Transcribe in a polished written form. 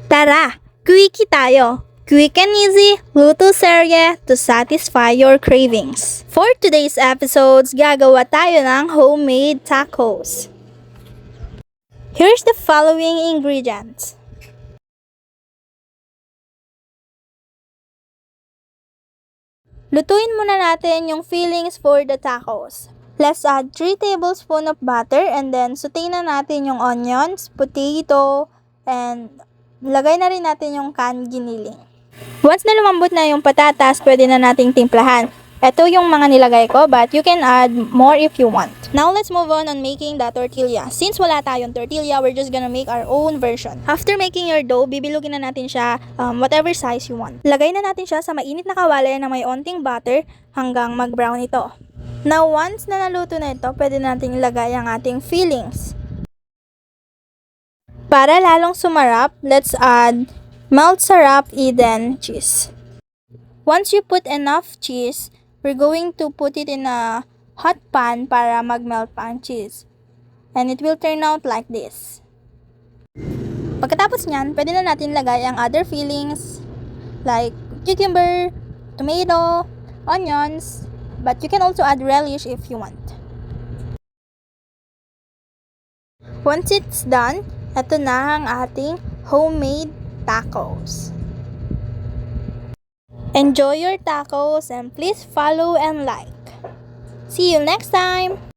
Tara, quickie tayo! Quick and easy, luto serye to satisfy your cravings. For today's episodes, gagawa tayo ng homemade tacos. Here's the following ingredients. Lutuin muna natin yung fillings for the tacos. Let's add 3 tablespoons of butter and then saute na natin yung onions, potato, and lagay na rin natin yung canned giniling. Once na lumambot na yung patatas, pwede na nating timplahan. Ito yung mga nilagay ko, but you can add more if you want. Now, let's move on making the tortilla. Since wala tayong tortilla, we're just gonna make our own version. After making your dough, bibilugin na natin siya whatever size you want. Lagay na natin siya sa mainit na kawali na may onting butter hanggang mag-brown ito. Now, once na naluto na ito, pwede nating ilagay ang ating fillings. Para lalong sumarap, let's add melt syrup, Eden cheese. Once you put enough cheese, we're going to put it in a hot pan para mag-melt pa ang cheese. And it will turn out like this. Pagkatapos nyan, pwede na natin lagay ang other fillings like cucumber, tomato, onions, but you can also add relish if you want. Once it's done, ito na ang ating homemade tacos. Enjoy your tacos and please follow and like. See you next time!